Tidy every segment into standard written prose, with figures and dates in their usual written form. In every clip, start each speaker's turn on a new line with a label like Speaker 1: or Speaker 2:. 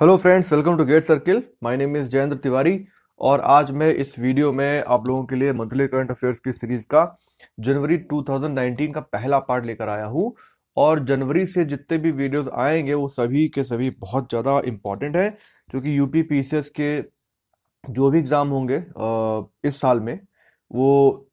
Speaker 1: Hello friends, welcome to get circle. My name is Jayendra Tiwari और आज मैं इस वीडियो में आप लोगों के लिए मंथली करंट अफेयर्स की सीरीज का जनवरी 2019 का पहला पार्ट लेकर आया हूं। और जनवरी से जितने भी वीडियोस आएंगे वो सभी के सभी बहुत ज़्यादा इंपॉर्टेंट है, क्योंकि यूपी पीसीएस के जो भी एग्ज़ाम होंगे इस साल में, वो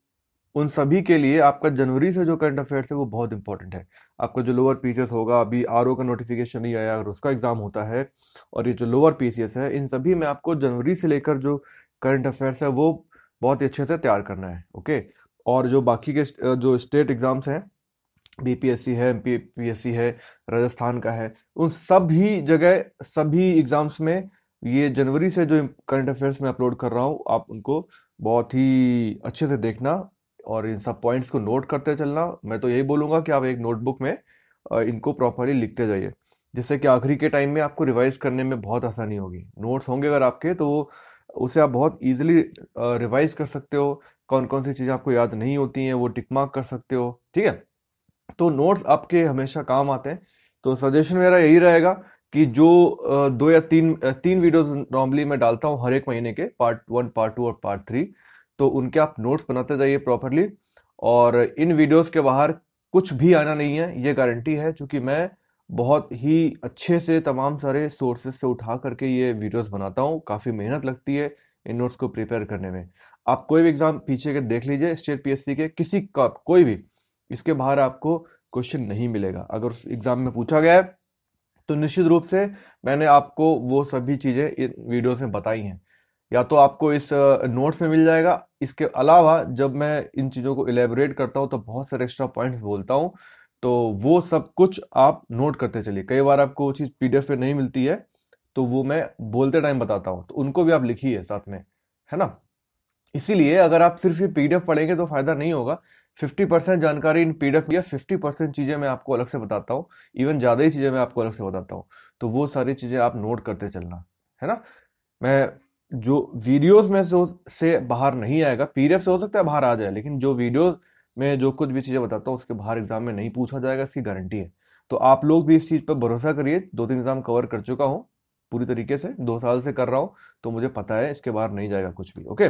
Speaker 1: उन सभी के लिए आपका जनवरी से जो करंट अफेयर्स है वो बहुत इंपॉर्टेंट है। आपका जो लोअर पीसीएस होगा, अभी आरओ का नोटिफिकेशन नहीं आया, अगर उसका एग्जाम होता है, और ये जो लोअर पीसीएस है, इन सभी में आपको जनवरी से लेकर जो करंट अफेयर्स है वो बहुत ही अच्छे से तैयार करना है। ओके। और जो बाकी के जो स्टेट एग्जाम्स हैं, बीपीएससी है, एमपीपीएससी है, राजस्थान का है, उन सभी जगह सभी एग्जाम्स में ये जनवरी से जो करंट अफेयर्स मैं अपलोड कर रहा हूँ, आप उनको बहुत ही अच्छे से देखना और इन सब पॉइंट्स को नोट करते चलना। मैं तो यही बोलूँगा कि आप एक नोटबुक में इनको प्रॉपरली लिखते जाइए, जिससे कि आखिरी के टाइम में आपको रिवाइज करने में बहुत आसानी होगी। नोट्स होंगे अगर आपके, तो उसे आप बहुत इजीली रिवाइज कर सकते हो। कौन कौन सी चीज़ें आपको याद नहीं होती हैं वो टिक मार्क कर सकते हो। ठीक है, तो नोट्स आपके हमेशा काम आते हैं। तो सजेशन मेरा यही रहेगा कि जो दो या तीन वीडियोस नॉर्मली मैं डालता हूँ हर एक महीने के, पार्ट 1, पार्ट 2 और पार्ट 3, तो उनके आप नोट्स बनाते जाइए प्रॉपरली। और इन वीडियोस के बाहर कुछ भी आना नहीं है, ये गारंटी है, क्योंकि मैं बहुत ही अच्छे से तमाम सारे सोर्सेज से उठा करके ये वीडियोस बनाता हूँ। काफ़ी मेहनत लगती है इन नोट्स को प्रिपेयर करने में। आप कोई भी एग्जाम पीछे के देख लीजिए, स्टेट पीएससी के किसी का कोई भी, इसके बाहर आपको क्वेश्चन नहीं मिलेगा। अगर उस एग्जाम में पूछा गया है तो निश्चित रूप से मैंने आपको वो सभी चीज़ें इन वीडियोस में बताई हैं, या तो आपको इस नोट्स में मिल जाएगा। इसके अलावा जब मैं इन चीज़ों को इलेबोरेट करता हूँ तो बहुत सारे एक्स्ट्रा पॉइंट्स बोलता हूँ, तो वो सब कुछ आप नोट करते चलिए। कई बार आपको वो चीज़ पीडीएफ पे नहीं मिलती है, तो वो मैं बोलते टाइम बताता हूँ, तो उनको भी आप लिखिए साथ में, है ना। इसीलिए अगर आप सिर्फ ये पीडीएफ पढ़ेंगे तो फायदा नहीं होगा। 50% जानकारी इन पीडीएफ या 50% चीजें मैं आपको अलग से बताता हूँ, इवन ज्यादा ही चीजें मैं आपको अलग से बताता हूँ। तो वो सारी चीजें आप नोट करते चलना, है ना। मैं जो वीडियोस में से बाहर नहीं आएगा, पीडीएफ से हो सकता है बाहर आ जाए, लेकिन जो वीडियोस में जो कुछ भी चीजें बताता हूँ उसके बाहर एग्जाम में नहीं पूछा जाएगा, इसकी गारंटी है। तो आप लोग भी इस चीज पर भरोसा करिए। 2-3 एग्जाम कवर कर चुका हूँ पूरी तरीके से, 2 साल से कर रहा हूँ, तो मुझे पता है इसके बाहर नहीं जाएगा कुछ भी। ओके,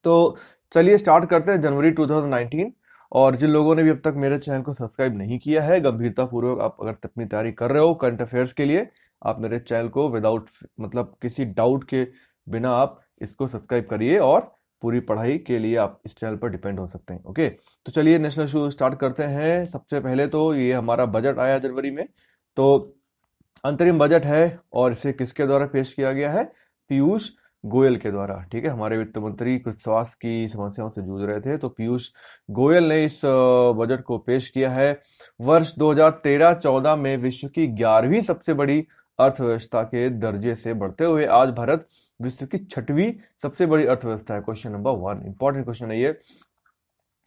Speaker 1: तो चलिए स्टार्ट करते हैं जनवरी 2019। और जिन लोगों ने भी अब तक मेरे चैनल को सब्सक्राइब नहीं किया है, गंभीरता पूर्वक आप अगर अपनी तैयारी कर रहे हो करंट अफेयर्स के लिए, आप मेरे चैनल को विदाउट मतलब किसी डाउट के बिना आप इसको सब्सक्राइब करिए, और पूरी पढ़ाई के लिए आप इस चैनल पर डिपेंड हो सकते हैं। ओके, तो चलिए नेशनल शो स्टार्ट करते हैं। सबसे पहले तो ये हमारा बजट आया जनवरी में, तो अंतरिम बजट है, और इसे किसके द्वारा पेश किया गया है? पीयूष गोयल के द्वारा। ठीक है, हमारे वित्त मंत्री कुछ स्वास्थ्य की समस्याओं से जूझ रहे थे, तो पीयूष गोयल ने इस बजट को पेश किया है। वर्ष 2013-14 में विश्व की 11वीं सबसे बड़ी अर्थव्यवस्था के दर्जे से बढ़ते हुए आज भारत विश्व की 6वीं सबसे बड़ी अर्थव्यवस्था है। क्वेश्चन नंबर 1, इंपॉर्टेंट क्वेश्चन है ये।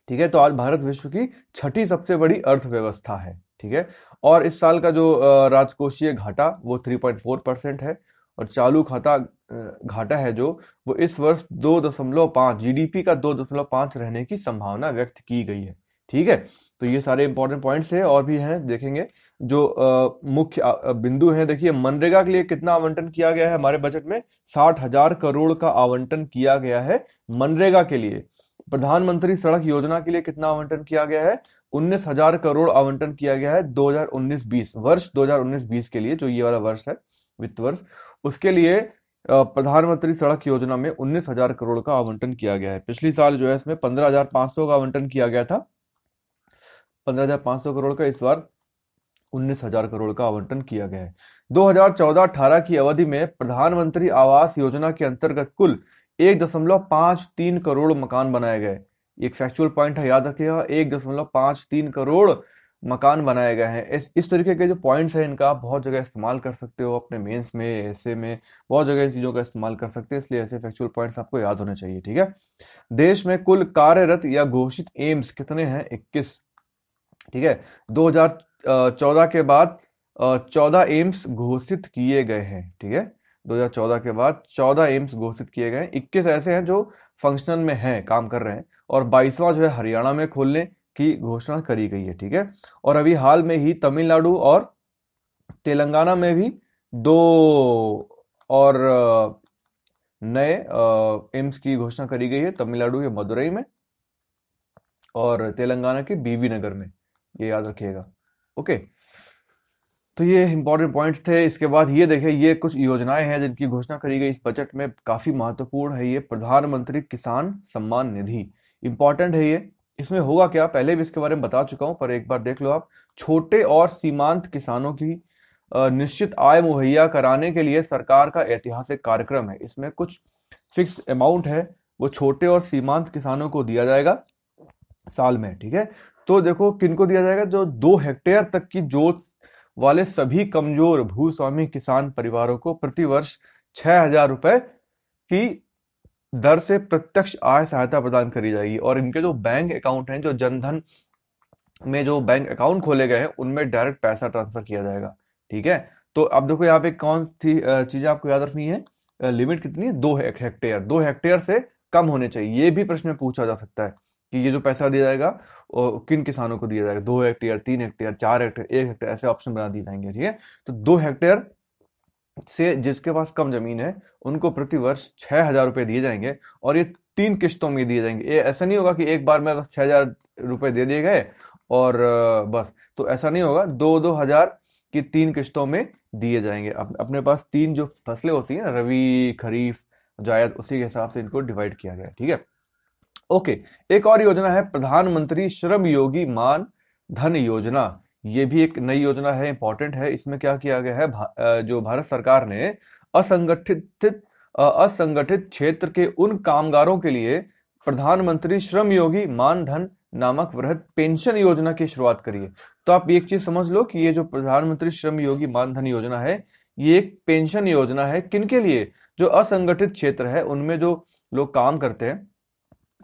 Speaker 1: ठीक है, तो आज भारत विश्व की 6ठी सबसे बड़ी अर्थव्यवस्था है। ठीक है, और इस साल का जो राजकोषीय घाटा वो 3.4% है, और चालू घाटा है जो, वो इस वर्ष 2.5, जीडीपी का 2.5 रहने की संभावना व्यक्त की गई है। ठीक है, तो ये सारे इंपॉर्टेंट पॉइंट्स हैं, और भी हैं देखेंगे। जो मुख्य बिंदु हैं, देखिए मनरेगा के लिए कितना आवंटन किया गया है हमारे बजट में? 60,000 करोड़ का आवंटन किया गया है मनरेगा के लिए। प्रधानमंत्री सड़क योजना के लिए कितना आवंटन किया गया है? 19,000 करोड़ आवंटन किया गया है 2019-20, वर्ष 2019-20 के लिए, जो ये वाला वर्ष है, वित्त वर्ष, उसके लिए प्रधानमंत्री सड़क योजना में 19,000 करोड़ का आवंटन किया गया है। पिछली साल जो है इसमें 15,500 का आवंटन किया गया था, 15,500 करोड़ का। इस बार 19,000 करोड़ का आवंटन किया गया है। 2014-18 की अवधि में प्रधानमंत्री आवास योजना के अंतर्गत कुल 1.53 करोड़ मकान बनाए गए। एक फैक्चुअल पॉइंट है, याद रखिएगा, 1.53 करोड़ मकान बनाए गए हैं। इस तरीके के जो पॉइंट्स हैं, इनका आप बहुत जगह इस्तेमाल कर सकते हो, अपने मेंस में, ऐसे में, बहुत जगह इन चीज़ों का इस्तेमाल कर सकते हैं, इसलिए ऐसे फैक्चुअल पॉइंट्स आपको याद होने चाहिए। ठीक है, देश में कुल कार्यरत या घोषित एम्स कितने हैं? 21। ठीक है, 2014 के बाद 14 एम्स घोषित किए गए हैं। ठीक है, 2014 के बाद 14 एम्स घोषित किए गए हैं। 21 ऐसे हैं जो फंक्शनल में हैं, काम कर रहे हैं, और 22वां जो है हरियाणा में खोलने की घोषणा करी गई है। ठीक है, और अभी हाल में ही तमिलनाडु और तेलंगाना में भी दो और नए एम्स की घोषणा करी गई है, तमिलनाडु के मदुरई में और तेलंगाना के बीबी नगर में, ये याद रखिएगा। ओके, तो ये इंपॉर्टेंट पॉइंट्स थे। इसके बाद ये देखिए, ये कुछ योजनाएं हैं जिनकी घोषणा करी गई इस बजट में, काफी महत्वपूर्ण है। ये प्रधानमंत्री किसान सम्मान निधि, इंपॉर्टेंट है ये। इसमें होगा क्या, पहले भी इसके बारे में बता चुका हूं, पर एक बार देख लो आप। छोटे और सीमांत किसानों की निश्चित आय मुहैया कराने के लिए सरकार का ऐतिहासिक कार्यक्रम है। इसमें कुछ फिक्स अमाउंट है, वो छोटे और सीमांत किसानों को दिया जाएगा साल में, ठीक है। तो देखो किनको दिया जाएगा, जो 2 हेक्टेयर तक की जोत वाले सभी कमजोर भूस्वामी किसान परिवारों को प्रतिवर्ष 6,000 रुपए की दर से प्रत्यक्ष आय सहायता प्रदान करी जाएगी। और इनके जो बैंक अकाउंट हैं, जो जनधन में जो बैंक अकाउंट खोले गए हैं, उनमें डायरेक्ट पैसा ट्रांसफर किया जाएगा, ठीक है। तो अब देखो यहाँ पे कौन सी चीजें आपको याद रखनी है, लिमिट कितनी है, 2 हेक्टेयर, 2 हेक्टेयर से कम होने चाहिए। ये भी प्रश्न में पूछा जा सकता है कि ये जो पैसा दिया जाएगा वो किन किसानों को दिया जाएगा, 2 हेक्टेयर, 3 हेक्टेयर, 4 हेक्टेयर, 1 हेक्टेयर, ऐसे ऑप्शन बना दिए जाएंगे, ठीक है। तो 2 हेक्टेयर से जिसके पास कम जमीन है, उनको प्रतिवर्ष 6,000 रुपए दिए जाएंगे, और ये 3 किश्तों में दिए जाएंगे। ये ऐसा नहीं होगा कि एक बार में बस 6,000 रुपए दे दिए गए और बस, तो ऐसा नहीं होगा। 2-2 हजार की 3 किश्तों में दिए जाएंगे। अपने पास 3 जो फसलें होती हैं, रबी, खरीफ, जायद, उसी के हिसाब से इनको डिवाइड किया गया है, ठीक है। ओके, एक और योजना है प्रधानमंत्री श्रम योगी मान धन योजना। ये भी एक नई योजना है, इंपॉर्टेंट है। इसमें क्या किया गया है, जो भारत सरकार ने असंगठित क्षेत्र के उन कामगारों के लिए प्रधानमंत्री श्रम योगी मान धन नामक वृहद पेंशन योजना की शुरुआत करी है। तो आप एक चीज समझ लो कि ये जो प्रधानमंत्री श्रम योगी मान धन योजना है, ये एक पेंशन योजना है। किनके लिए, जो असंगठित क्षेत्र है, उनमें जो लोग काम करते हैं,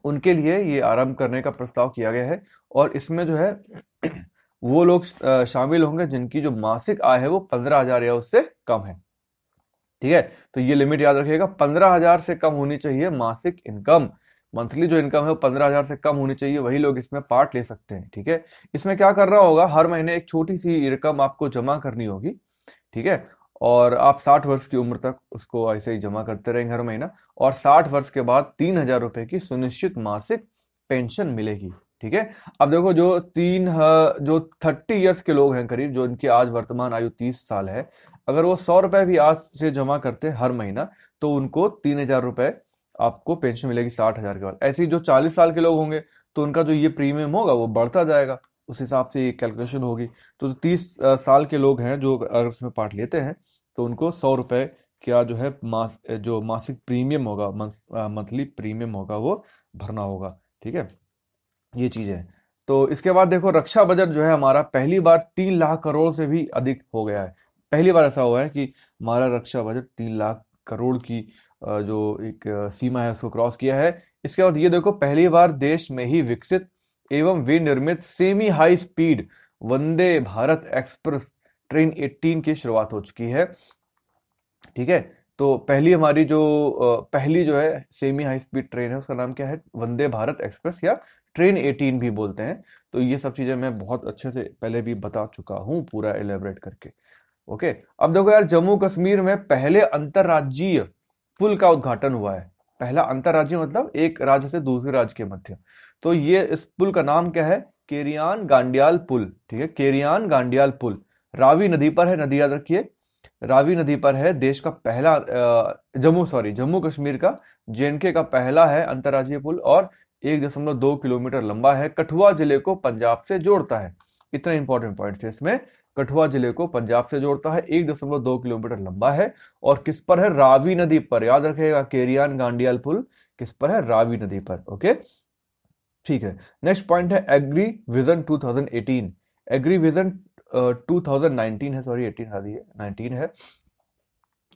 Speaker 1: उनके लिए ये आरंभ करने का प्रस्ताव किया गया है। और इसमें जो है वो लोग शामिल होंगे जिनकी जो मासिक आय है वो 15,000 या उससे कम है, ठीक है। तो ये लिमिट याद रखिएगा, 15,000 से कम होनी चाहिए मासिक इनकम। मंथली जो इनकम है वो 15,000 से कम होनी चाहिए, वही लोग इसमें पार्ट ले सकते हैं, ठीक है। इसमें क्या करना होगा, हर महीने एक छोटी सी रकम आपको जमा करनी होगी, ठीक है। और आप 60 वर्ष की उम्र तक उसको ऐसे ही जमा करते रहेंगे हर महीना, और 60 वर्ष के बाद 3,000 रुपए की सुनिश्चित मासिक पेंशन मिलेगी, ठीक है। अब देखो, जो 30 इयर्स के लोग हैं करीब, जो इनकी आज वर्तमान आयु 30 साल है, अगर वो 100 रुपए भी आज से जमा करते हैं हर महीना, तो उनको 3,000 रुपए आपको पेंशन मिलेगी 60,000 के बाद। ऐसे ही जो 40 साल के लोग होंगे, तो उनका जो ये प्रीमियम होगा वो बढ़ता जाएगा, उस हिसाब से ये कैलकुलेशन होगी। तो 30 साल के लोग हैं जो अगर इसमें पार्ट लेते हैं, तो उनको 100 रुपए क्या जो है जो मासिक प्रीमियम होगा, मंथली प्रीमियम होगा, वो भरना होगा, ठीक है। ये चीज है। तो इसके बाद देखो, रक्षा बजट जो है हमारा पहली बार 3 लाख करोड़ से भी अधिक हो गया है। पहली बार ऐसा हुआ है कि हमारा रक्षा बजट 3 लाख करोड़ की जो एक सीमा है उसको क्रॉस किया है। इसके बाद ये देखो, पहली बार देश में ही विकसित एवं विनिर्मित semi high speed Vande Bharat express train 18 की शुरुआत हो चुकी है, ठीक है। तो पहली जो है सेमी हाई स्पीड ट्रेन है, उसका नाम क्या है, वंदे भारत एक्सप्रेस या ट्रेन 18 भी बोलते हैं। तो ये सब चीजें मैं बहुत अच्छे से पहले भी बता चुका हूं, पूरा एलेबरेट करके। ओके, अब देखो यार, जम्मू कश्मीर में पहले अंतरराज्यीय पुल का उद्घाटन हुआ है। पहला अंतरराज्यीय मतलब एक राज्य से दूसरे राज्य के मध्य। तो ये इस पुल का नाम क्या है, केरियान गांडियाल पुल, ठीक है, केरियान गांडियाल पुल। रावी नदी पर है, नदी याद रखिए, रावी नदी पर है। देश का पहला जम्मू कश्मीर का, जेएंडके का पहला है अंतरराज्यीय पुल, और 1.2 किलोमीटर लंबा है। कठुआ जिले को पंजाब से जोड़ता है। इतना इंपॉर्टेंट पॉइंट है इसमें, कठुआ जिले को पंजाब से जोड़ता है, 1.2 किलोमीटर लंबा है, और किस पर है, रावी नदी पर। याद रखिएगा, केरियान गांडियाल पुल किस पर है, रावी नदी पर। ओके, ठीक है। नेक्स्ट पॉइंट है एग्री विजन 2018। एग्री विजन 2019 है, सॉरी 18 है, 19 है।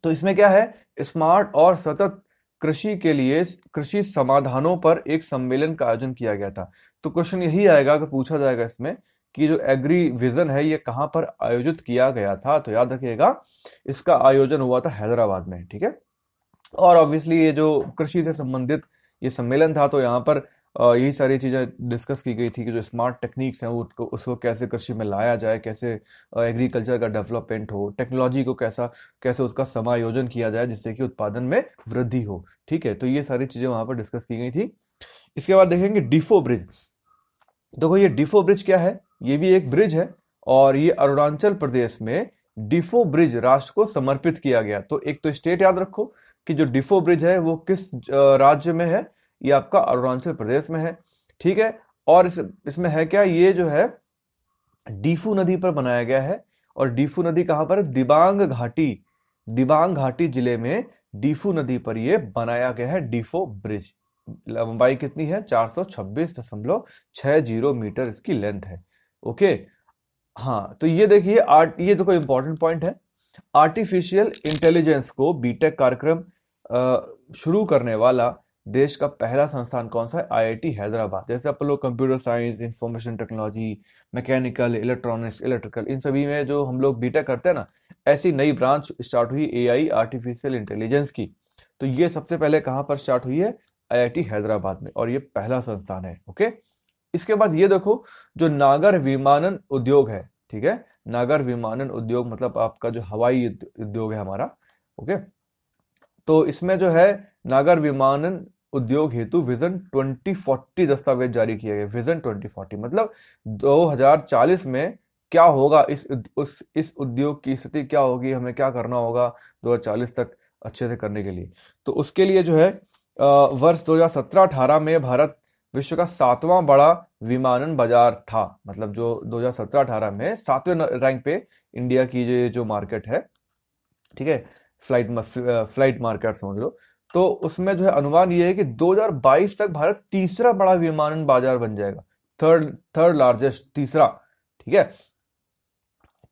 Speaker 1: तो इसमें क्या है, स्मार्ट और सतत कृषि के लिए कृषि समाधानों पर एक सम्मेलन का आयोजन किया गया था। तो क्वेश्चन यही आएगा कि पूछा जाएगा इसमें कि जो एग्री विजन है ये कहां पर आयोजित किया गया था। तो याद रखिएगा, इसका आयोजन हुआ था हैदराबाद में, ठीक है। और ऑब्वियसली ये जो कृषि से संबंधित ये सम्मेलन था, तो यहाँ पर यही सारी चीज़ें डिस्कस की गई थी कि जो स्मार्ट टेक्निक्स हैं वो उसको कैसे कृषि में लाया जाए, कैसे एग्रीकल्चर का डेवलपमेंट हो, टेक्नोलॉजी को कैसे उसका समायोजन किया जाए जिससे कि उत्पादन में वृद्धि हो। ठीक है, तो ये सारी चीज़ें वहाँ पर डिस्कस की गई थी। इसके बाद देखेंगे डिफो ब्रिज। देखो ये डिफो ब्रिज क्या है, ये भी एक ब्रिज है और ये अरुणाचल प्रदेश में डिफो ब्रिज राष्ट्र को समर्पित किया गया। तो एक तो स्टेट याद रखो कि जो डिफो ब्रिज है वो किस राज्य में है, ये आपका अरुणाचल प्रदेश में है। ठीक है, और इसमें है क्या, ये जो है डीफू नदी पर बनाया गया है। और डीफू नदी कहां पर है, दिबांग घाटी जिले में डीफू नदी पर ये बनाया गया है डिफो ब्रिज। लंबाई कितनी है, 426.60 मीटर इसकी लेंथ है। ओके, हाँ तो ये देखिए ये देखो इंपॉर्टेंट पॉइंट है। आर्टिफिशियल इंटेलिजेंस को बीटेक कार्यक्रम शुरू करने वाला देश का पहला संस्थान कौन सा है, आईआईटी हैदराबाद। जैसे अपन लोग computer science, information technology, mechanical, electronics, electrical, इन सभी में जो हम लोग बीटेक करते हैं ना, ऐसी नई ब्रांच स्टार्ट हुई एआई, आर्टिफिशियल इंटेलिजेंस की। तो ये सबसे पहले कहां पर स्टार्ट हुई है, आईआईटी हैदराबाद में, और ये पहला संस्थान है। ओके, इसके बाद ये देखो जो नागर विमानन उद्योग है, ठीक है, नागर विमानन उद्योग मतलब आपका जो हवाई उद्योग है हमारा। ओके, तो इसमें जो है नागर विमानन उद्योग हेतु विजन 2040 दस्तावेज जारी किया गया। विजन 2040 मतलब 2040 में क्या होगा, इस उद्योग की स्थिति क्या होगी, हमें क्या करना होगा 2040 तक अच्छे से करने के लिए। तो उसके लिए जो है वर्ष 2017-18 में भारत विश्व का 7वां बड़ा विमानन बाजार था। मतलब जो 2017-18 में 7वें रैंक पे इंडिया की जो मार्केट है, ठीक है, फ्लाइट मार्केट समझ लो। तो उसमें जो है अनुमान ये है कि 2022 तक भारत तीसरा बड़ा विमानन बाजार बन जाएगा, थर्ड लार्जेस्ट, तीसरा। ठीक है,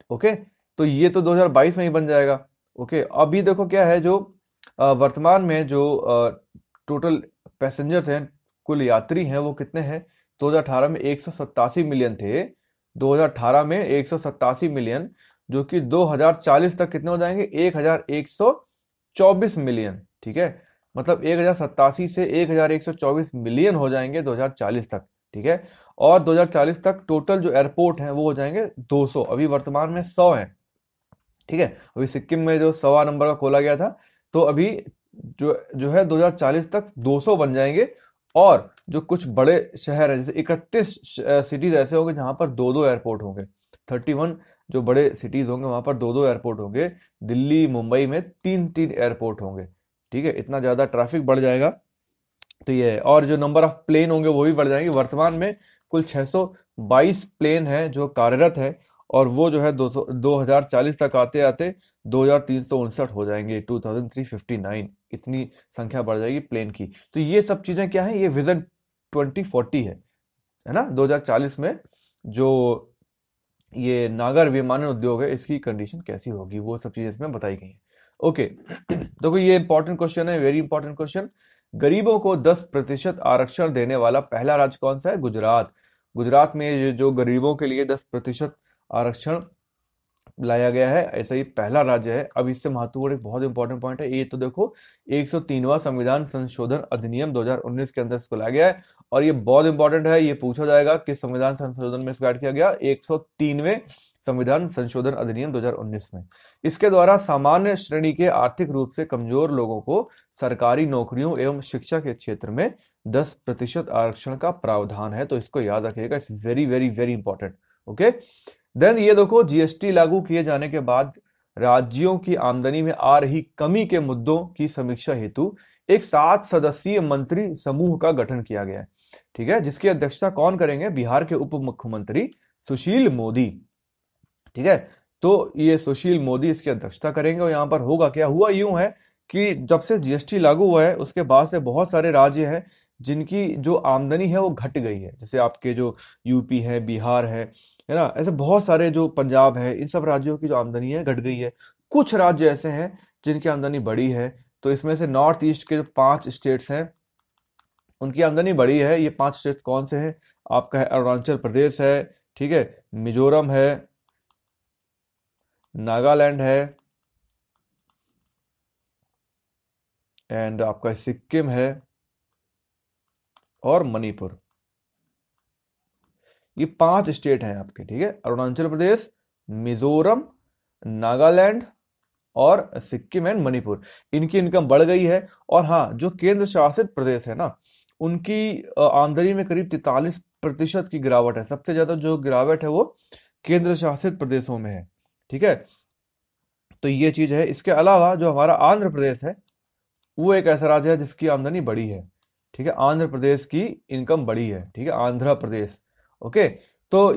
Speaker 1: ओके, तो ये तो 2022 में ही बन जाएगा। ओके, अभी देखो क्या है, जो वर्तमान में जो टोटल पैसेंजर्स हैं, कुल यात्री हैं, वो कितने हैं, 2018 में 187 मिलियन थे। 2018 में 187 मिलियन, जो कि 2040 तक कितने हो जाएंगे, 1124 मिलियन। ठीक है, मतलब 1087 से 1124 मिलियन हो जाएंगे 2040 तक। ठीक है, और 2040 तक टोटल जो एयरपोर्ट हैं वो हो जाएंगे 200, अभी वर्तमान में 100 हैं। ठीक है, अभी सिक्किम में जो 100 नंबर का खोला गया था, तो अभी जो है 2040 तक 200 बन जाएंगे। और जो कुछ बड़े शहर हैं, जैसे 31 सिटीज ऐसे होंगे जहां पर 2-2 एयरपोर्ट होंगे। 31 जो बड़े सिटीज होंगे वहां पर 2-2 एयरपोर्ट होंगे। दिल्ली, मुंबई में 3-3 एयरपोर्ट होंगे। ठीक है, इतना ज्यादा ट्रैफिक बढ़ जाएगा। तो ये है, और जो नंबर ऑफ प्लेन होंगे वो भी बढ़ जाएंगे। वर्तमान में कुल 622 प्लेन है जो कार्यरत है, और वो जो है 2040 तक आते आते 2359 हो जाएंगे, 2359, इतनी संख्या बढ़ जाएगी प्लेन की। तो ये सब चीजें क्या है, ये विजन 2040 है ना। 2040 में जो ये नागर विमानन उद्योग है इसकी कंडीशन कैसी होगी, वो सब चीजें इसमें बताई गई है। ओके, देखो ये इंपॉर्टेंट क्वेश्चन है, वेरी इंपॉर्टेंट क्वेश्चन। गरीबों को 10% आरक्षण देने वाला पहला राज्य कौन सा है, गुजरात। गुजरात में ये जो गरीबों के लिए 10% आरक्षण लाया गया है, ऐसा ही पहला राज्य है। अब इससे महत्वपूर्ण एक बहुत इंपॉर्टेंट पॉइंट है, ये तो देखो 103वां संविधान संशोधन अधिनियम 2019 के अंदर इसको लाया गया है। और ये बहुत इंपॉर्टेंट है, ये पूछा जाएगा कि संविधान संशोधन में इसको ऐड किया गया 103वें संविधान संशोधन अधिनियम 2019 में। इसके द्वारा सामान्य श्रेणी के आर्थिक रूप से कमजोर लोगों को सरकारी नौकरियों एवं शिक्षा के क्षेत्र में 10% आरक्षण का प्रावधान है। तो इसको याद रखिएगा, it's very very very important. Okay, then ये देखो जीएसटी लागू किए जाने के बाद राज्यों की आमदनी में आ रही कमी के मुद्दों की समीक्षा हेतु एक 7 सदस्यीय मंत्री समूह का गठन किया गया है। ठीक है, जिसकी अध्यक्षता कौन करेंगे, बिहार के उप मुख्यमंत्री सुशील मोदी। ठीक है, तो ये सुशील मोदी इसकी अध्यक्षता करेंगे। और यहां पर होगा क्या, हुआ यूं है कि जब से जीएसटी लागू हुआ है उसके बाद से बहुत सारे राज्य हैं जिनकी जो आमदनी है वो घट गई है। जैसे आपके जो यूपी है, बिहार है ना, ऐसे बहुत सारे, जो पंजाब है, इन सब राज्यों की जो आमदनी है घट गई है। कुछ राज्य ऐसे हैं जिनकी आमदनी बढ़ी है। तो इसमें से नॉर्थ ईस्ट के जो 5 स्टेट्स हैं उनकी आमदनी बढ़ी है। ये 5 स्टेट कौन से हैं, आपका है अरुणाचल प्रदेश है, ठीक है, मिजोरम है, नागालैंड है, एंड आपका सिक्किम है, और मणिपुर। ये 5 स्टेट हैं आपके, ठीक है। अरुणाचल प्रदेश, मिजोरम, नागालैंड और सिक्किम एंड मणिपुर, इनकी इनकम बढ़ गई है। और हाँ, जो केंद्र शासित प्रदेश है ना, उनकी आमदनी में करीब 43% की गिरावट है। सबसे ज्यादा जो गिरावट है वो केंद्र शासित प्रदेशों में है, ठीक है। तो ये चीज है। इसके अलावा जो हमारा आंध्र प्रदेश है, वो एक ऐसा राज्य है जिसकी आमदनी बढ़ी है, ठीक है। आंध्र प्रदेश की इनकम बढ़ी है, ठीक है, आंध्र प्रदेश। ओके, तो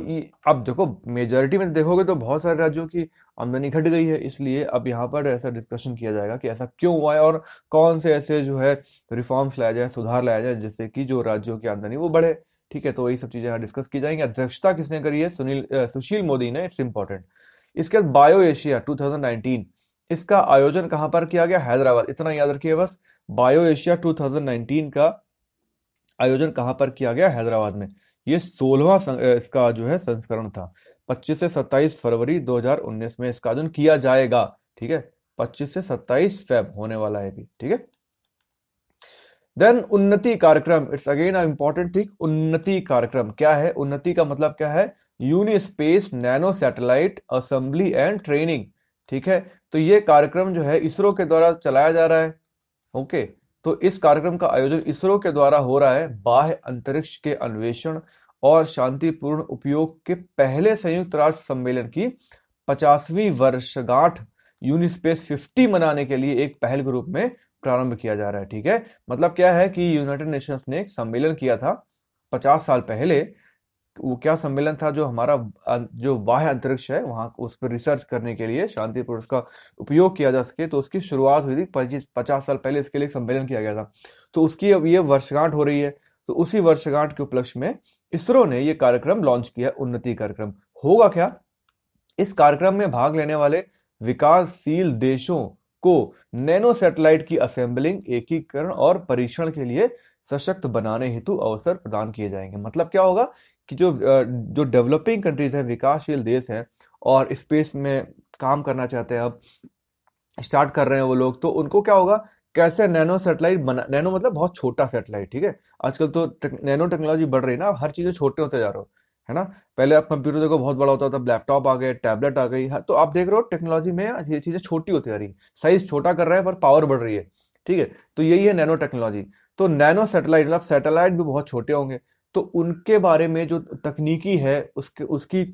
Speaker 1: अब देखो मेजॉरिटी में देखोगे तो बहुत सारे राज्यों की आमदनी घट गई है, इसलिए अब यहाँ पर ऐसा डिस्कशन किया जाएगा कि ऐसा क्यों हुआ है और कौन से ऐसे जो है रिफॉर्म्स लाया जाए, सुधार लाया जाए, जिससे कि जो राज्यों की आमदनी वो बढ़े, ठीक है। तो वही सब चीजें यहाँ डिस्कस की जाएंगी। अध्यक्षता किसने करी है? सुशील मोदी ने। It's important. इसके बाद बायो एशिया 2019, इसका आयोजन कहां पर किया गया? हैदराबाद। इतना याद रखिए बस, बायो एशिया 2019 का आयोजन कहां पर किया गया? हैदराबाद में। ये 16वां इसका जो है संस्करण था। 25 से 27 फरवरी 2019 में इसका आयोजन किया जाएगा, ठीक है। 25 से 27 फेब होने वाला है भी, ठीक है। देन उन्नति कार्यक्रम, it's again a important thing. Unnati कार्यक्रम क्या है? उन्नति का मतलब क्या है? Uni space nano satellite assembly and training, ठीक है। तो ये कार्यक्रम जो है इसरो के द्वारा चलाया जा रहा है। ओके, तो इस कार्यक्रम का आयोजन इसरो के द्वारा हो रहा है। बाह्य अंतरिक्ष के अन्वेषण और शांतिपूर्ण उपयोग के पहले संयुक्त राष्ट्र सम्मेलन की 50वीं वर्षगांठ यूनिस्पेस 50 मनाने के लिए एक पहल के रूप में प्रारंभ किया जा रहा है, ठीक है। मतलब क्या है कि यूनाइटेड नेशंस ने एक सम्मेलन किया था 50 साल पहले। वो क्या सम्मेलन था? जो हमारा जो बाह्य अंतरिक्ष है वहां उस पर रिसर्च करने के लिए, शांतिपूर्ण उसका उपयोग किया जा सके, तो उसकी शुरुआत हुई थी 50 साल पहले। इसके लिए सम्मेलन किया गया था। तो उसकी अब ये वर्षगांठ हो रही है। तो उसी वर्षगांठ के उपलक्ष्य में इसरो ने ये कार्यक्रम लॉन्च किया, उन्नति कार्यक्रम। होगा क्या? इस कार्यक्रम में भाग लेने वाले विकासशील देशों को नैनो सैटेलाइट की असेंबलिंग, एकीकरण और परीक्षण के लिए सशक्त बनाने हेतु अवसर प्रदान किए जाएंगे। मतलब क्या होगा कि जो डेवलपिंग कंट्रीज हैं, विकासशील देश हैं और स्पेस में काम करना चाहते हैं, अब स्टार्ट कर रहे हैं वो लोग, तो उनको क्या होगा, कैसे नैनो सैटेलाइट बना। नैनो मतलब बहुत छोटा सैटेलाइट, ठीक है। आजकल तो नैनो टेक्नोलॉजी बढ़ रही है ना, हर चीजें छोटे होते जा रहे हो, है ना। पहले आप कंप्यूटर देखो बहुत बड़ा होता था, लैपटॉप आ गए, टैबलेट आ गई, तो आप देख रहे हो टेक्नोलॉजी में ये चीजें छोटी होती जा रही है। साइज छोटा कर रहे हैं पर पावर बढ़ रही है, ठीक है। तो यही है नैनो टेक्नोलॉजी। तो नैनो सैटेलाइट मतलब सैटेलाइट भी बहुत छोटे होंगे, तो उनके बारे में जो तकनीकी है उसकी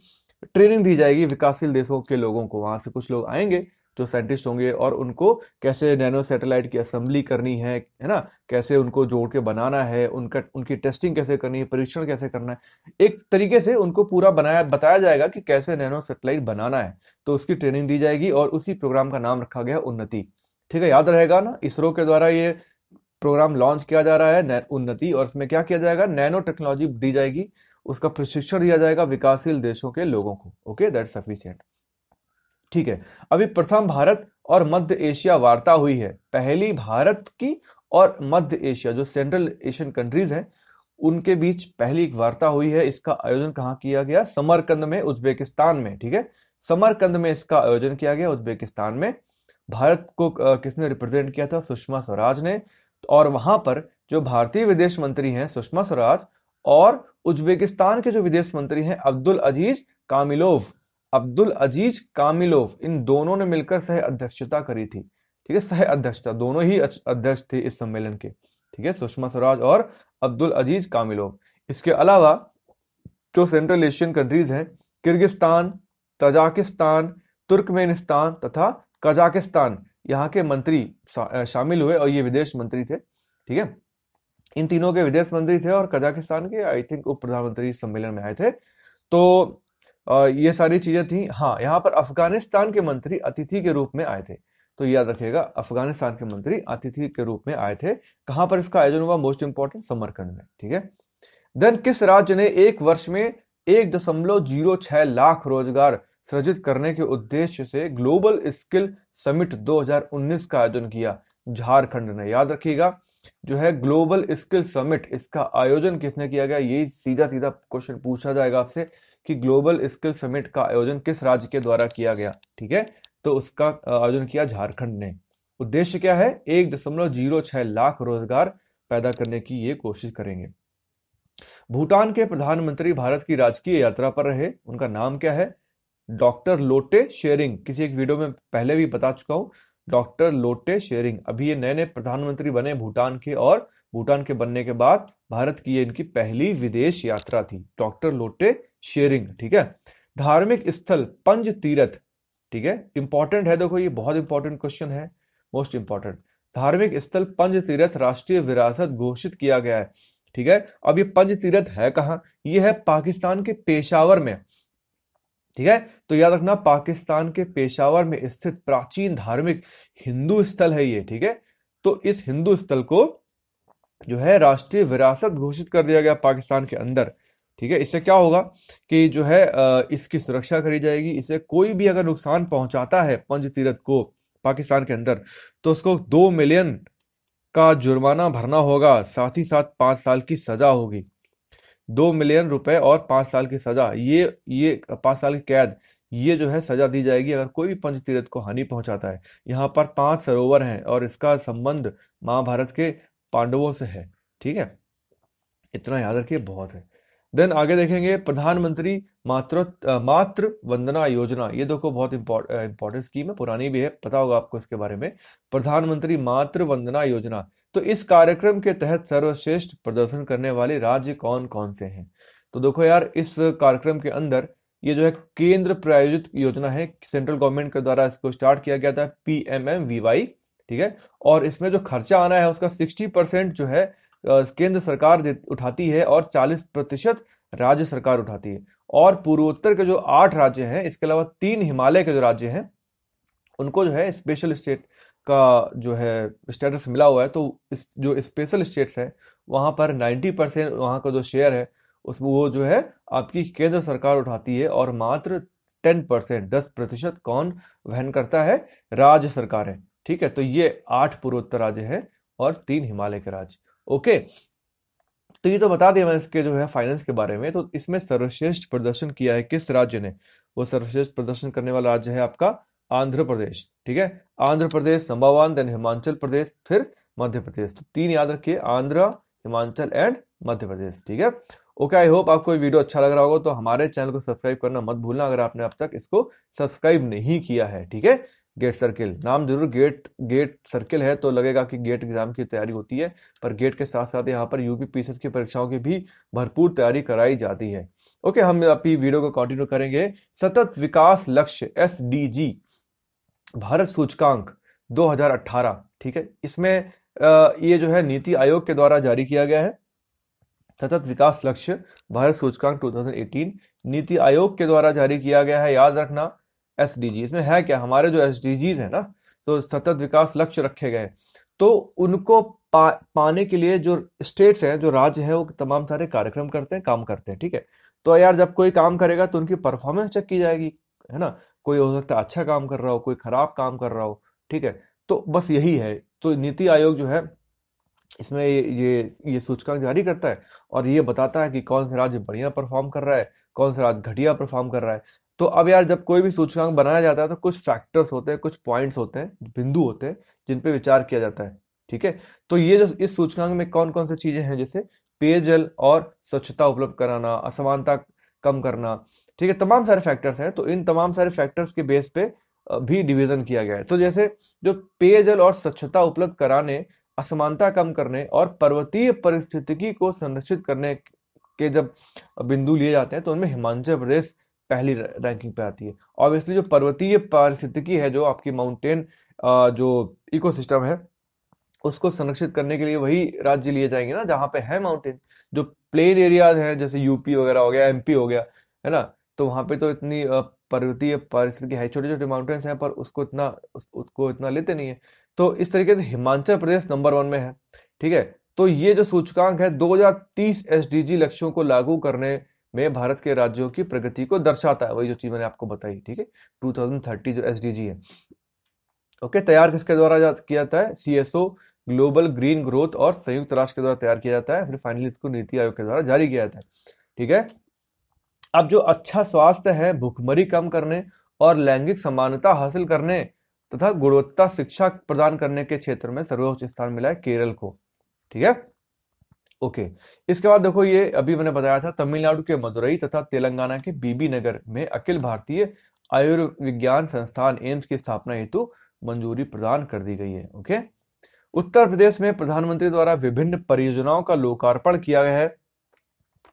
Speaker 1: ट्रेनिंग दी जाएगी विकासशील देशों के लोगों को। वहां से कुछ लोग आएंगे जो साइंटिस्ट होंगे और उनको कैसे नैनो सैटेलाइट की असेंबली करनी है ना, कैसे उनको जोड़ के बनाना है, उनकी टेस्टिंग कैसे करनी है, परीक्षण कैसे करना है, एक तरीके से उनको पूरा बताया जाएगा कि कैसे नैनो सैटेलाइट बनाना है। तो उसकी ट्रेनिंग दी जाएगी और उसी प्रोग्राम का नाम रखा गया उन्नति, ठीक है। याद रहेगा ना, इसरो के द्वारा ये प्रोग्राम लॉन्च किया जा रहा है उन्नति, और इसमें क्या किया जाएगा? नैनो टेक्नोलॉजी दी जाएगी, उसका प्रशिक्षण दिया जाएगा विकासशील देशों के लोगों को। ओके, दैट्स सफिशिएंट, ठीक है। अभी प्रथम भारत और मध्य एशिया वार्ता हुई है। पहली भारत की और मध्य एशिया जो सेंट्रल एशियन कंट्रीज हैं उनके बीच पहली एक वार्ता हुई है। इसका आयोजन कहाँ किया गया? समरकंद में, उज्बेकिस्तान में, ठीक है। समरकंद में इसका आयोजन किया गया, उज्बेकिस्तान में। भारत को किसने रिप्रेजेंट किया था? सुषमा स्वराज ने। और वहां पर जो भारतीय विदेश मंत्री हैं सुषमा स्वराज, और उज्बेकिस्तान के जो विदेश मंत्री हैं अब्दुल अजीज कामिलोव, इन दोनों ने मिलकर सह अध्यक्षता करी थी, ठीक है। सह अध्यक्षता, दोनों ही अध्यक्ष थे इस सम्मेलन के, ठीक है, सुषमा स्वराज और अब्दुल अजीज कामिलोव। इसके अलावा जो सेंट्रल एशियन कंट्रीज हैं, किर्गिस्तान, तजाकिस्तान, तुर्कमेनिस्तान तथा कजाकिस्तान, यहाँ के मंत्री शामिल हुए और ये विदेश मंत्री थे, ठीक है। इन तीनों के विदेश मंत्री थे और कजाकिस्तान के आई थिंक उप प्रधानमंत्री सम्मेलन में आए थे। तो ये सारी चीजें थी। हाँ, यहाँ पर अफगानिस्तान के मंत्री अतिथि के रूप में आए थे, तो याद रखिएगा, अफगानिस्तान के मंत्री अतिथि के रूप में आए थे। कहां पर इसका आयोजन हुआ? मोस्ट इंपॉर्टेंट, समरकंद में, ठीक है। देन किस राज्य ने एक वर्ष में 1.06 लाख रोजगार सृजित करने के उद्देश्य से ग्लोबल स्किल समिट 2019 का आयोजन किया? झारखंड ने। याद रखिएगा, जो है ग्लोबल स्किल समिट, इसका आयोजन किसने किया गया? ये सीधा सीधा क्वेश्चन पूछा जाएगा आपसे कि ग्लोबल स्किल समिट का आयोजन किस राज्य के द्वारा किया गया, ठीक है। तो उसका आयोजन किया झारखंड ने। उद्देश्य क्या है? 1.06 लाख रोजगार पैदा करने की ये कोशिश करेंगे। भूटान के प्रधानमंत्री भारत की राजकीय यात्रा पर रहे, उनका नाम क्या है? डॉक्टर लोटे शेरिंग। किसी एक वीडियो में पहले भी बता चुका हूं, डॉक्टर लोटे शेरिंग। अभी ये नए नए प्रधानमंत्री बने भूटान के, और भूटान के बनने के बाद भारत की ये इनकी पहली विदेश यात्रा थी, डॉक्टर लोटे शेरिंग। ठीक है। धार्मिक स्थल पंज तीर्थ, ठीक है, इंपॉर्टेंट है, देखो ये बहुत इंपॉर्टेंट क्वेश्चन है, मोस्ट इंपॉर्टेंट। धार्मिक स्थल पंज तीर्थ राष्ट्रीय विरासत घोषित किया गया है। ठीक है। अब ये पंज तीर्थ है कहाँ? ये है पाकिस्तान के पेशावर में। ठीक है, तो याद रखना पाकिस्तान के पेशावर में स्थित प्राचीन धार्मिक हिंदू स्थल है ये। ठीक है, तो इस हिंदू स्थल को जो है राष्ट्रीय विरासत घोषित कर दिया गया पाकिस्तान के अंदर। ठीक है, इससे क्या होगा कि जो है इसकी सुरक्षा करी जाएगी। इसे कोई भी अगर नुकसान पहुंचाता है पंज तीर्थ को पाकिस्तान के अंदर, तो उसको 2 मिलियन का जुर्माना भरना होगा, साथ ही साथ 5 साल की सजा होगी। 2 मिलियन रुपए और 5 साल की सजा, ये 5 साल की कैद, ये जो है सजा दी जाएगी अगर कोई भी पंच तीर्थ को हानि पहुंचाता है। यहाँ पर 5 सरोवर हैं और इसका संबंध महाभारत के पांडवों से है। ठीक है, इतना याद रखिए, बहुत है। देन आगे देखेंगे प्रधानमंत्री मातृ वंदना योजना। ये देखो बहुत इंपॉर्टेंट स्कीम है, पुरानी भी है, पता होगा आपको इसके बारे में। प्रधानमंत्री मातृ वंदना योजना, तो इस कार्यक्रम के तहत सर्वश्रेष्ठ प्रदर्शन करने वाले राज्य कौन कौन से हैं? तो देखो यार, इस कार्यक्रम के अंदर ये जो है केंद्र प्रायोजित योजना है, सेंट्रल गवर्नमेंट के द्वारा इसको स्टार्ट किया गया था, PMMVY। ठीक है, और इसमें जो खर्चा आना है उसका 60% जो है केंद्र सरकार उठाती है और 40% राज्य सरकार उठाती है। और पूर्वोत्तर के जो 8 राज्य हैं, इसके अलावा 3 हिमालय के जो राज्य हैं, उनको जो है स्पेशल स्टेट का जो है स्टेटस मिला हुआ है। तो इस जो स्पेशल स्टेट्स है वहां पर 90% वहां का जो शेयर है उस वो जो है आपकी केंद्र सरकार उठाती है, और मात्र 10%, 10% कौन वहन करता है? राज्य सरकार है। ठीक है, तो ये 8 पूर्वोत्तर राज्य हैं और 3 हिमालय के राज्य। ओके, तो ये तो बता दिया मैं इसके जो है फाइनेंस के बारे में। तो इसमें सर्वश्रेष्ठ प्रदर्शन किया है किस राज्य ने? वो सर्वश्रेष्ठ प्रदर्शन करने वाला राज्य है आपका आंध्र प्रदेश। ठीक है, आंध्र प्रदेश नंबर 1, देन हिमाचल प्रदेश, फिर मध्य प्रदेश। तो 3 याद रखिए, आंध्र, हिमाचल एंड मध्य प्रदेश। ठीक है, ओके, आई होप आपको ये वीडियो अच्छा लग रहा होगा। तो हमारे चैनल को सब्सक्राइब करना मत भूलना अगर आपने अब तक इसको सब्सक्राइब नहीं किया है। ठीक है, गेट सर्किल नाम जरूर, गेट सर्किल है तो लगेगा कि गेट एग्जाम की तैयारी होती है, पर गेट के साथ साथ यहाँ पर UPSC की परीक्षाओं की भी भरपूर तैयारी कराई जाती है। ओके, हम अपनी वीडियो को कंटिन्यू करेंगे। सतत विकास लक्ष्य SDG भारत सूचकांक 2018। ठीक है, इसमें ये जो है नीति आयोग के द्वारा जारी किया गया है। सतत विकास लक्ष्य भारत सूचकांक 2018 नीति आयोग के द्वारा जारी किया गया है, याद रखना। SDG इसमें है क्या? हमारे जो SDGs है ना, तो सतत विकास लक्ष्य रखे गए, तो उनको पाने के लिए जो स्टेट्स हैं, जो राज्य हैं, वो तमाम सारे कार्यक्रम करते हैं, काम करते हैं। ठीक है, तो यार जब कोई काम करेगा तो उनकी परफॉर्मेंस चेक की जाएगी, है ना। कोई हो सकता है अच्छा काम कर रहा हो, कोई खराब काम कर रहा हो। ठीक है, तो बस यही है। तो नीति आयोग जो है इसमें ये सूचकांक जारी करता है और ये बताता है कि कौन सा राज्य बढ़िया परफॉर्म कर रहा है, कौन सा राज्य घटिया परफॉर्म कर रहा है। तो अब यार जब कोई भी सूचकांक बनाया जाता है तो कुछ फैक्टर्स होते हैं, कुछ पॉइंट्स होते हैं, बिंदु होते हैं जिन पे विचार किया जाता है। ठीक है, तो ये जो इस सूचकांक में कौन कौन सी चीजें हैं, जैसे पेयजल और स्वच्छता उपलब्ध कराना, असमानता कम करना। ठीक है, तमाम सारे फैक्टर्स हैं। तो इन तमाम सारे फैक्टर्स के बेस पे भी डिवीजन किया गया है। तो जैसे जो पेयजल और स्वच्छता उपलब्ध कराने, असमानता कम करने और पर्वतीय परिस्थितिकी को संरक्षित करने के जब बिंदु लिए जाते हैं तो उनमें हिमाचल प्रदेश पहली रैंकिंग पे आती है। ऑब्वियसली जो पर्वतीय पारिस्थितिकी है, जो आपकी माउंटेन जो इकोसिस्टम है, उसको संरक्षित करने के लिए वही राज्य लिए जाएंगे ना जहाँ पे है माउंटेन। जो प्लेन एरियाज हैं जैसे यूपी वगैरह हो गया, MP हो गया, है ना, तो वहाँ पे तो इतनी पर्वतीय पारिस्थितिकी है, छोटे छोटे माउंटेन्स हैं, पर उसको इतना लेते नहीं है। तो इस तरीके से हिमाचल प्रदेश नंबर 1 में है। ठीक है, तो ये जो सूचकांक है 2030 SDG लक्ष्यों को लागू करने में भारत के राज्यों की प्रगति को दर्शाता है, वही जो चीज मैंने आपको बताई। ठीक है, 2030 जो SDG है। ओके, तैयार किसके द्वारा किया जाता है? CSO ग्लोबल ग्रीन ग्रोथ और संयुक्त राष्ट्र के द्वारा तैयार किया जाता है, फिर फाइनली इसको नीति आयोग के द्वारा जारी किया जाता है। ठीक है, अब जो अच्छा स्वास्थ्य है, भूखमरी कम करने और लैंगिक समानता हासिल करने तथा गुणवत्ता शिक्षा प्रदान करने के क्षेत्र में सर्वोच्च स्थान मिला है केरल को। ठीक है, ओके। इसके बाद देखो, ये अभी मैंने बताया था तमिलनाडु के मदुरई तथा तेलंगाना के बीबी नगर में अखिल भारतीय आयुर्विज्ञान संस्थान एम्स की स्थापना हेतु मंजूरी प्रदान कर दी गई है। ओके। उत्तर प्रदेश में प्रधानमंत्री द्वारा विभिन्न परियोजनाओं का लोकार्पण किया गया है।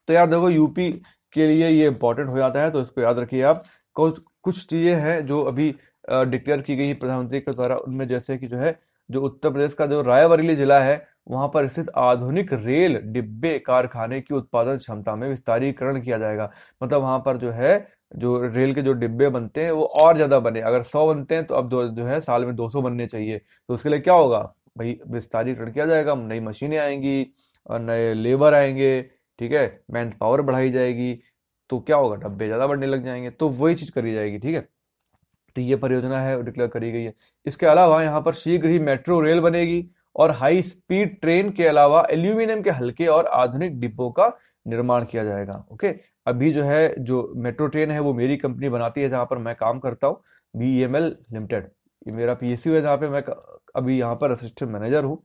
Speaker 1: तो यार देखो, यूपी के लिए ये इंपॉर्टेंट हो जाता है, तो इसको याद रखिए आप। कुछ चीजें हैं जो अभी डिक्लेयर की गई है प्रधानमंत्री के द्वारा, उनमें जैसे कि जो है, जो उत्तर प्रदेश का जो रायबरेली जिला है, वहां पर स्थित आधुनिक रेल डिब्बे कारखाने की उत्पादन क्षमता में विस्तारीकरण किया जाएगा। मतलब वहां पर जो है, जो रेल के जो डिब्बे बनते हैं वो और ज्यादा बने। अगर 100 बनते हैं तो अब जो है साल में 200 बनने चाहिए। तो उसके लिए क्या होगा भाई, विस्तारीकरण किया जाएगा, नई मशीनें आएंगी और नए लेबर आएंगे, ठीक है, मैन पावर बढ़ाई जाएगी, तो क्या होगा, डब्बे ज्यादा बढ़ने लग जाएंगे, तो वही चीज करी जाएगी। ठीक है, तो ये परियोजना है डिक्लेयर करी गई है। इसके अलावा यहाँ पर शीघ्र ही मेट्रो रेल बनेगी और हाई स्पीड ट्रेन के अलावा एल्यूमिनियम के हल्के और आधुनिक डिब्बों का निर्माण किया जाएगा। ओके। अभी जो है, जो मेट्रो ट्रेन है वो मेरी कंपनी बनाती है जहां पर मैं काम करता हूँ, BEML लिमिटेड। ये मेरा PSU है जहाँ पे मैं अभी यहाँ पर असिस्टेंट मैनेजर हूँ।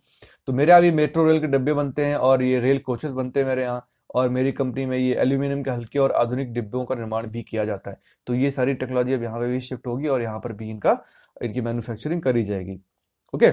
Speaker 1: तो मेरे अभी मेट्रो रेल के डब्बे बनते हैं और ये रेल कोचेस बनते हैं मेरे यहाँ, और मेरी कंपनी में ये एल्यूमिनियम के हल्के और आधुनिक डिब्बों का निर्माण भी किया जाता है। तो ये सारी टेक्नोलॉजी अब यहाँ पे भी शिफ्ट होगी और यहाँ पर भी इनकी मैन्युफैक्चरिंग करी जाएगी। ओके।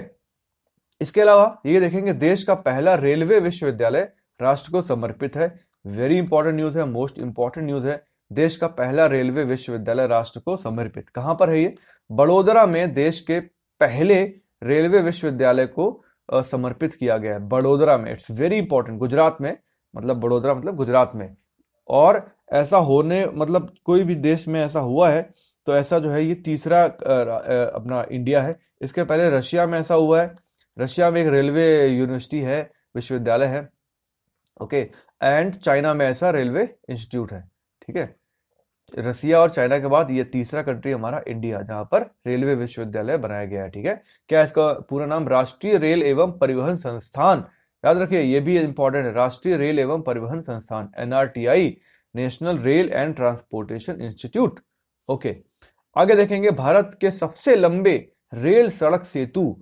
Speaker 1: इसके अलावा ये देखेंगे, देश का पहला रेलवे विश्वविद्यालय राष्ट्र को समर्पित है। वेरी इंपॉर्टेंट न्यूज है, मोस्ट इंपॉर्टेंट न्यूज है। देश का पहला रेलवे विश्वविद्यालय राष्ट्र को समर्पित, कहां पर है ये? बड़ोदरा में देश के पहले रेलवे विश्वविद्यालय को समर्पित किया गया है, बड़ोदरा में। इट्स वेरी इंपॉर्टेंट, गुजरात में, मतलब बड़ोदरा मतलब गुजरात में। और ऐसा होने, मतलब कोई भी देश में ऐसा हुआ है तो ऐसा जो है, ये तीसरा अपना इंडिया है। इसके पहले रशिया में ऐसा हुआ है, रशिया में एक रेलवे यूनिवर्सिटी है, विश्वविद्यालय है। ओके। एंड चाइना में ऐसा रेलवे इंस्टीट्यूट है। ठीक है, रसिया और चाइना के बाद ये तीसरा कंट्री हमारा इंडिया, जहां पर रेलवे विश्वविद्यालय बनाया गया है। ठीक है, क्या इसका पूरा नाम? राष्ट्रीय रेल एवं परिवहन संस्थान। याद रखिए, ये भी इंपॉर्टेंट है, राष्ट्रीय रेल एवं परिवहन संस्थान, NRTI, national rail and transportation institute. Okay. आगे देखेंगे, भारत के सबसे लंबे रेल सड़क सेतु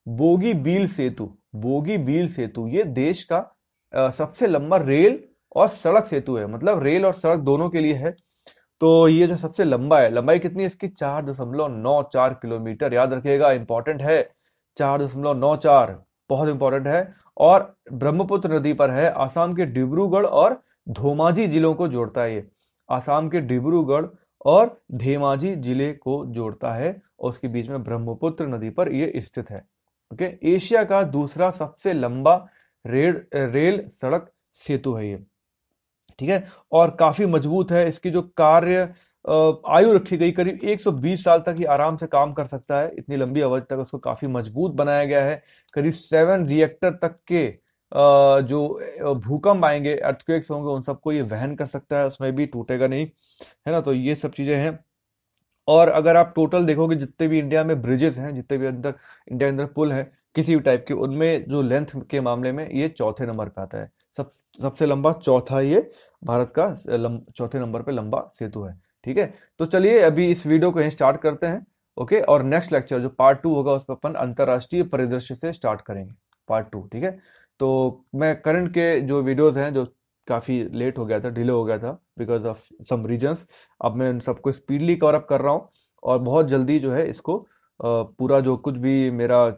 Speaker 1: बोगीबील सेतु, बोगीबील सेतु, ये देश का सबसे लंबा रेल और सड़क सेतु है। मतलब रेल और सड़क दोनों के लिए है। तो ये जो सबसे लंबा है, लंबाई कितनी है इसकी? 4.94 किलोमीटर। याद रखिएगा, इंपॉर्टेंट है, 4.94, बहुत इंपॉर्टेंट है। और ब्रह्मपुत्र नदी पर है, आसाम के डिब्रूगढ़ और धोमाजी जिलों को जोड़ता है ये। आसाम के डिब्रूगढ़ और धेमाजी जिले को जोड़ता है और उसके बीच में ब्रह्मपुत्र नदी पर ये स्थित है। ओके। एशिया का दूसरा सबसे लंबा रेल सड़क सेतु है ये। ठीक है, और काफी मजबूत है। इसकी जो कार्य आयु रखी गई, करीब 120 साल तक ये आराम से काम कर सकता है। इतनी लंबी अवधि तक उसको काफी मजबूत बनाया गया है। करीब 7 रिएक्टर तक के जो भूकंप आएंगे, अर्थक्वेक्स होंगे, उन सबको ये वहन कर सकता है, उसमें भी टूटेगा नहीं, है ना। तो ये सब चीजें हैं। और अगर आप टोटल देखोगे, जितने भी इंडिया में ब्रिजेस हैं, जितने भी इंडिया के अंदर पुल हैं किसी भी टाइप के, उनमें जो लेंथ के मामले में ये चौथे नंबर पे आता है। सबसे लंबा चौथा, ये भारत का चौथे नंबर पे लंबा सेतु है। ठीक है, तो चलिए अभी इस वीडियो को यहीं स्टार्ट करते हैं। ओके, और नेक्स्ट लेक्चर जो पार्ट 2 होगा, उस पर अपन अंतरराष्ट्रीय परिदृश्य से स्टार्ट करेंगे, पार्ट 2। ठीक है, तो मैं करंट के जो वीडियोज हैं, जो काफ़ी लेट हो गया था, डिले हो गया था बिकॉज ऑफ सम रीजंस, अब मैं उन सबको स्पीडली कवर अप कर रहा हूँ और बहुत जल्दी जो है इसको पूरा जो कुछ भी मेरा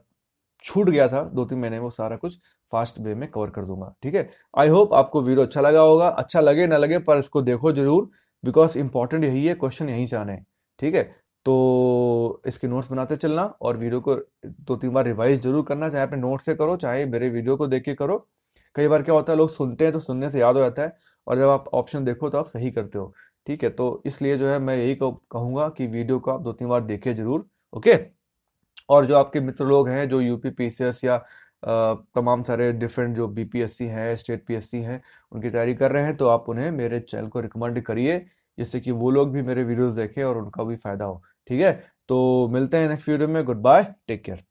Speaker 1: छूट गया था 2-3 महीने में, वो सारा कुछ फास्ट वे में कवर कर दूंगा। ठीक है, आई होप आपको वीडियो अच्छा लगा होगा। अच्छा लगे ना लगे, पर इसको देखो जरूर, बिकॉज इंपॉर्टेंट यही है, क्वेश्चन यहीं से आने हैं। ठीक है, तो इसके नोट्स बनाते चलना और वीडियो को 2-3 बार रिवाइज जरूर करना, चाहे अपने नोट से करो चाहे मेरे वीडियो को देख के करो। कई बार क्या होता है, लोग सुनते हैं तो सुनने से याद हो जाता है, और जब आप ऑप्शन देखो तो आप सही करते हो। ठीक है, तो इसलिए जो है मैं यही कहूंगा कि वीडियो को आप 2-3 बार देखिए जरूर। ओके, और जो आपके मित्र लोग हैं जो यूपी PCS या तमाम सारे डिफरेंट जो BPSC हैं, स्टेट PSC हैं, उनकी तैयारी कर रहे हैं, तो आप उन्हें मेरे चैनल को रिकमेंड करिए, जिससे कि वो लोग भी मेरे वीडियोस देखें और उनका भी फायदा हो। ठीक है, तो मिलते हैं नेक्स्ट वीडियो में। Goodbye, take care.